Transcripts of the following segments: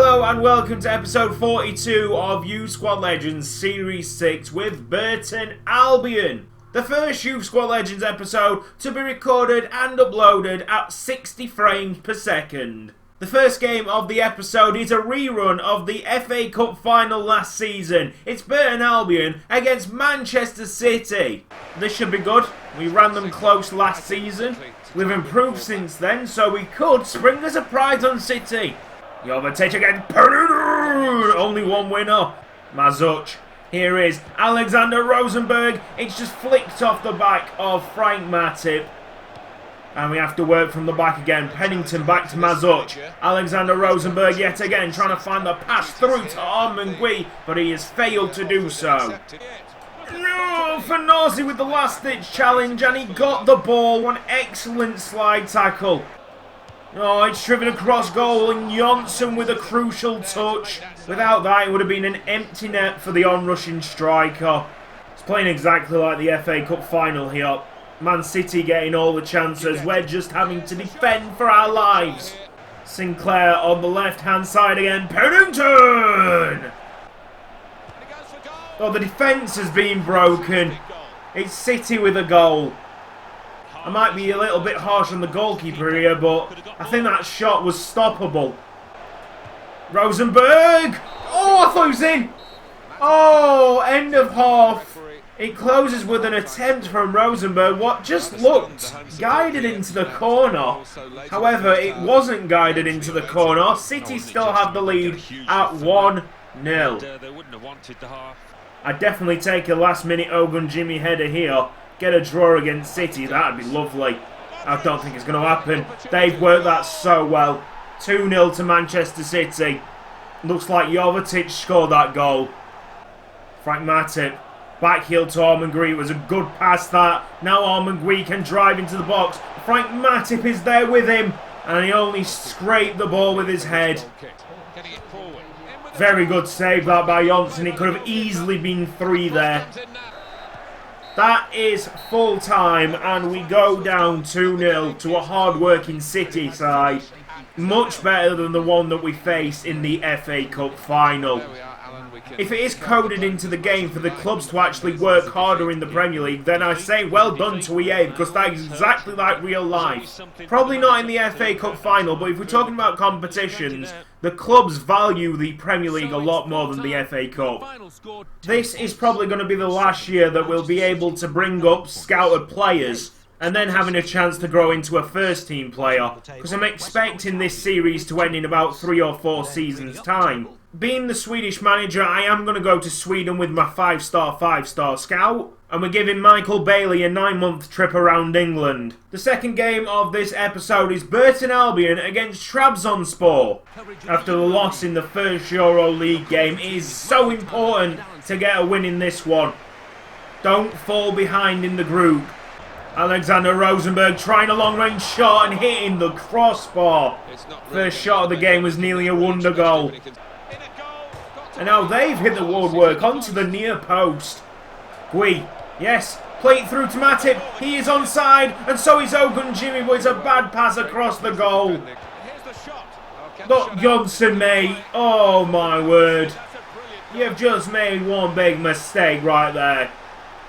Hello and welcome to episode 42 of Youth Squad Legends Series 6 with Burton Albion. The first Youth Squad Legends episode to be recorded and uploaded at 60 frames per second. The first game of the episode is a rerun of the FA Cup final last season. It's Burton Albion against Manchester City. This should be good. We ran them close last season. We've improved since then, so we could spring a surprise on City. The overtake again. Only one winner. Mazuch. Here is Alexander Rosenberg. It's just flicked off the back of Frank Matip. And we have to work from the back again. Pennington back to Mazuch. Alexander Rosenberg yet again trying to find the pass through to Gui, but he has failed to do so. No, Fernazzi with the last ditch challenge, and he got the ball. One excellent slide tackle. Oh, it's driven across goal, and Johnson with a crucial touch. Without that, it would have been an empty net for the on-rushing striker. It's playing exactly like the FA Cup final here. Man City getting all the chances. We're just having to defend for our lives. Sinclair on the left-hand side again. Pennington! Oh, the defence has been broken. It's City with a goal. I might be a little bit harsh on the goalkeeper here, but I think that shot was stoppable. Rosenberg! Oh, I thought he was in! Oh, end of half. It closes with an attempt from Rosenberg, what just looked guided into the corner. However, it wasn't guided into the corner. City still have the lead at 1-0. I'd definitely take a last-minute Ogunjimi header here. Get a draw against City, that'd be lovely. I don't think it's going to happen. They've worked that so well. 2-0 to Manchester City. Looks like Jovetic scored that goal. Frank Matip. Back heel to Gui. It was a good pass that. Now Gui can drive into the box. Frank Matip is there with him. And he only scraped the ball with his head. Very good save that by Johnson. It could have easily been 3 there. That is full time, and we go down 2-0 to a hard-working City side. Much better than the one that we faced in the FA Cup final. If it is coded into the game for the clubs to actually work harder in the Premier League, then I say well done to EA, because that is exactly like real life. Probably not in the FA Cup final, but if we're talking about competitions, the clubs value the Premier League a lot more than the FA Cup. This is probably going to be the last year that we'll be able to bring up scouted players and then having a chance to grow into a first-team player, because I'm expecting this series to end in about 3 or 4 seasons' time. Being the Swedish manager, I am going to go to Sweden with my 5-star scout, and we're giving Michael Bailey a 9-month trip around England. The second game of this episode is Burton Albion against Trabzonspor. After the loss in the first Euro League game, it is so important to get a win in this one. Don't fall behind in the group. Alexander Rosenberg trying a long-range shot and hitting the crossbar. First shot of the game was nearly a wonder goal. And now they've hit the woodwork onto the near post. Gui, yes, play it through to Matip. He is onside, and so is Ogunjimi, but it's a bad pass across the goal. Look, Johnson, mate. Oh, my word. You've just made one big mistake right there.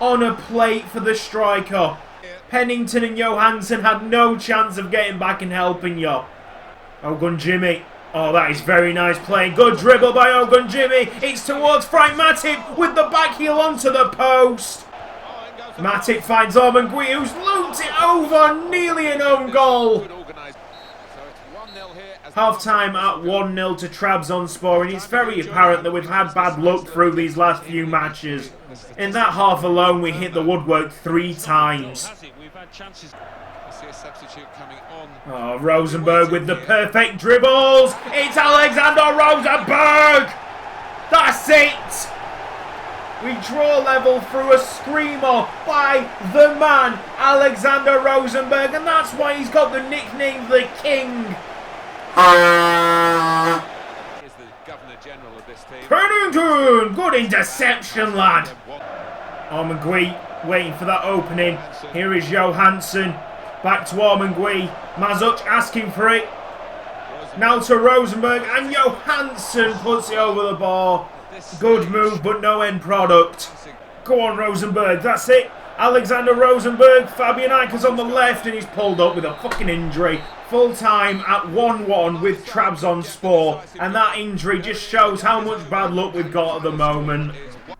On a plate for the striker. Pennington and Johansson had no chance of getting back and helping you. Ogunjimi. Oh, that is very nice play. Good dribble by Ogunjimi. It's towards Frank Matip with the back heel onto the post. Matip finds Gui, who's looped it over. Nearly an own goal. Half-time at 1-0 to Trabzonspor, and it's very apparent that we've had bad luck through these last few matches. In that half alone, we hit the woodwork 3 times. Oh, Rosenberg with the perfect dribbles. It's Alexander Rosenberg. That's it. We draw level through a screamer by the man, Alexander Rosenberg, and that's why he's got the nickname The King. Pennington! Good interception, lad. Gui waiting for that opening. Here is Johansson. Back to Gui. Mazuch asking for it. Now to Rosenberg, and Johansson puts it over the bar. Good move, but no end product. Go on, Rosenberg, that's it. Alexander Rosenberg, Fabian Eicher's on the left, and he's pulled up with a fucking injury. Full time at 1-1 with Trabzonspor, and that injury just shows how much bad luck we've got at the moment.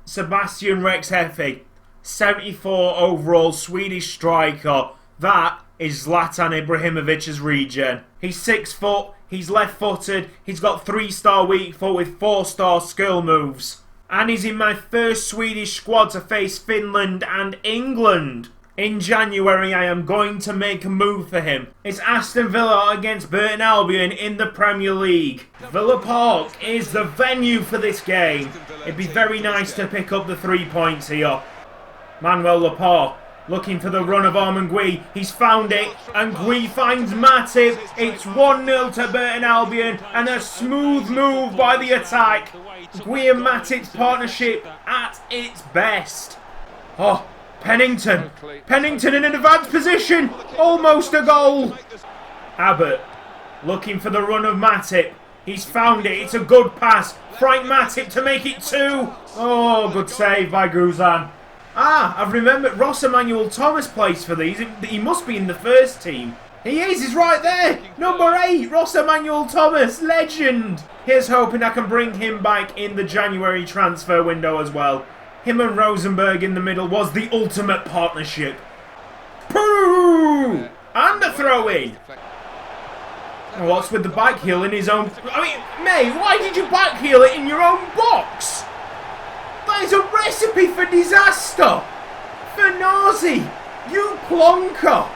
Sebastian Rexhefe, 74 overall Swedish striker. That is Zlatan Ibrahimovic's regen. He's 6 foot, he's left footed, he's got 3-star weak foot with 4-star skill moves. And he's in my first Swedish squad to face Finland and England. In January, I am going to make a move for him. It's Aston Villa against Burton Albion in the Premier League. Villa Park is the venue for this game. It'd be very nice to pick up the 3 points here. Manuel Lepar looking for the run of Gui. He's found it, and Gui finds Matip. It's 1-0 to Burton Albion, and a smooth move by the attack. Gui and Matip's partnership at its best. Oh, Pennington. Pennington in an advanced position. Almost a goal. Abbott looking for the run of Matip. He's found it. It's a good pass. Frank Matip to make it 2. Oh, good save by Guzan. Ah, I've remembered Ross Emmanuel Thomas plays for these. He must be in the first team. He is, he's right there. Number 8, Ross Emmanuel Thomas, legend. Here's hoping I can bring him back in the January transfer window as well. Him and Rosenberg in the middle was the ultimate partnership. Pooh! And a throw-in. What's with the back heel in his own... I mean, mate, why did you back heel it in your own box? That is a recipe for disaster. For nausea. You plonker.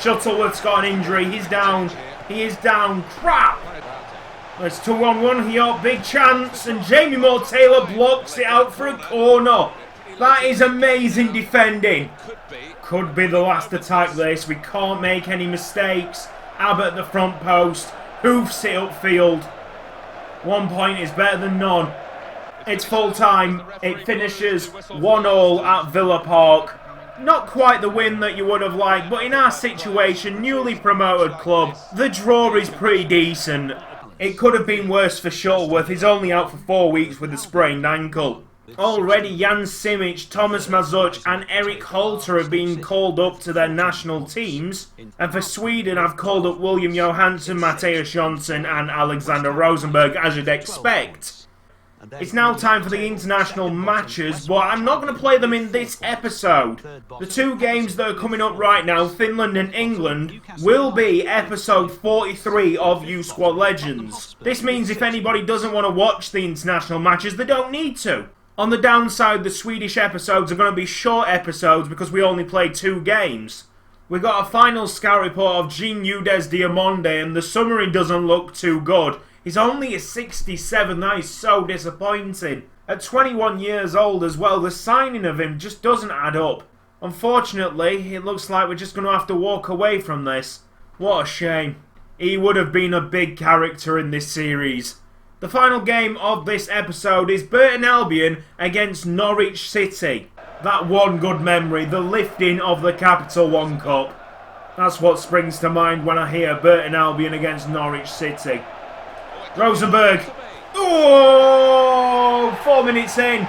Shuttleworth's got an injury. He's down. He is down. Crap. It's 2-on-1 here. Big chance. And Jamie Moore-Taylor blocks it out for a corner. That is amazing defending. Could be the last attack this. We can't make any mistakes. Abbott at the front post. Hoofs it upfield. 1 point is better than none. It's full time. It finishes 1-1 at Villa Park. Not quite the win that you would have liked, but in our situation, newly promoted club, the draw is pretty decent. It could have been worse for Shuttleworth. He's only out for 4 weeks with a sprained ankle. Already Jan Simic, Thomas Mazuch and Eric Holter have been called up to their national teams. And for Sweden, I've called up William Johansson, Mattias Jonsson and Alexander Rosenberg, as you'd expect. It's now time for the international matches, but I'm not going to play them in this episode. The 2 games that are coming up right now, Finland and England, will be episode 43 of U Squad Legends. This means if anybody doesn't want to watch the international matches, they don't need to. On the downside, the Swedish episodes are going to be short episodes because we only played 2 games. We got a final scout report of Jean Udes Diamonde, and the summary doesn't look too good. He's only a 67, that is so disappointing. At 21 years old as well, the signing of him just doesn't add up. Unfortunately, it looks like we're just going to have to walk away from this. What a shame. He would have been a big character in this series. The final game of this episode is Burton Albion against Norwich City. That one good memory, the lifting of the Capital One Cup. That's what springs to mind when I hear Burton Albion against Norwich City. Rosenberg. Oh, 4 minutes in.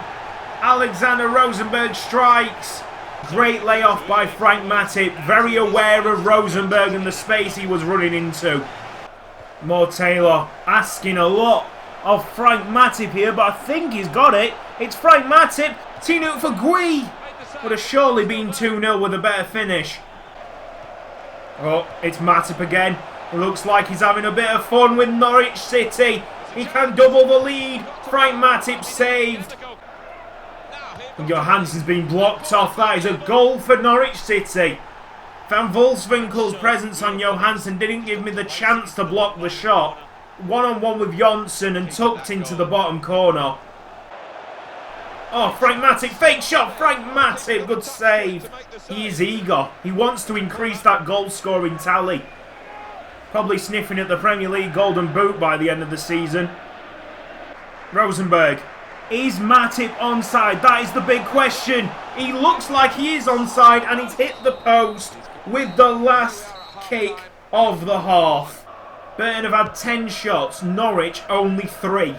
Alexander Rosenberg strikes. Great layoff by Frank Matip. Very aware of Rosenberg and the space he was running into. Moore-Taylor asking a lot of Frank Matip here, but I think he's got it. It's Frank Matip. Teeing up for Gui. Would have surely been 2-0 with a better finish. Oh, it's Matip again. It looks like he's having a bit of fun with Norwich City. He can double the lead. Frank Matip saved. And Johansson's been blocked off. That is a goal for Norwich City. Van Volswinkel's presence on Johansson didn't give me the chance to block the shot. 1-on-1 with Jonsson and tucked into the bottom corner. Oh, Frank Matip, fake shot, Frank Matip, good save. He is eager. He wants to increase that goal scoring tally. Probably sniffing at the Premier League Golden Boot by the end of the season. Rosenberg. Is Matip onside? That is the big question. He looks like he is onside and he's hit the post with the last kick of the half. Burton have had 10 shots, Norwich only 3.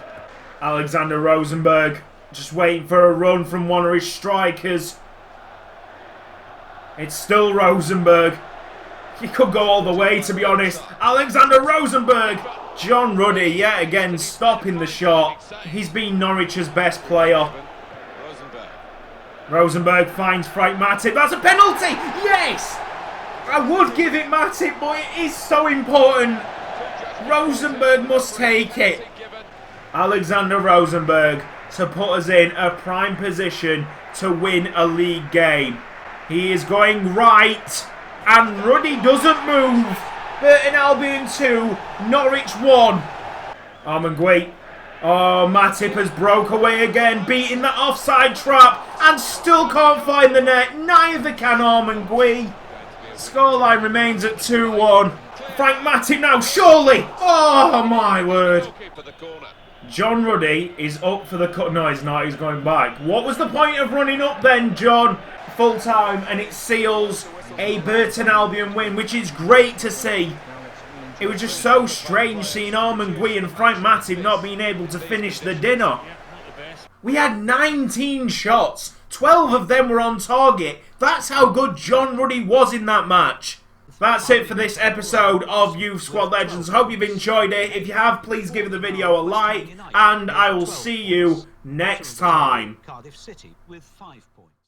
Alexander Rosenberg just waiting for a run from one of his strikers. It's still Rosenberg. He could go all the way, to be honest. Alexander Rosenberg. John Ruddy, yet again, stopping the shot. He's been Norwich's best player. Rosenberg finds Frank Matip. That's a penalty! Yes! I would give it Matip, but it is so important. Rosenberg must take it. Alexander Rosenberg to put us in a prime position to win a league game. He is going right, and Ruddy doesn't move. Burton Albion 2, Norwich 1. Matip and Gui. Oh, Matip has broke away again, beating the offside trap, and still can't find the net. Neither can Matip and Gui. Scoreline remains at 2-1. Frank Matip now, surely! Oh, my word. John Ruddy is up for the cut. No, he's not. He's going back. What was the point of running up then, John? Full time, and it seals a Burton Albion win, which is great to see. It was just so strange seeing Matip and Gui and Frank Matip not being able to finish the dinner. We had 19 shots. 12 of them were on target. That's how good John Ruddy was in that match. That's it for this episode of Youth Squad Legends. Hope you've enjoyed it. If you have, please give the video a like, and I will see you next time. Cardiff City with 5 points.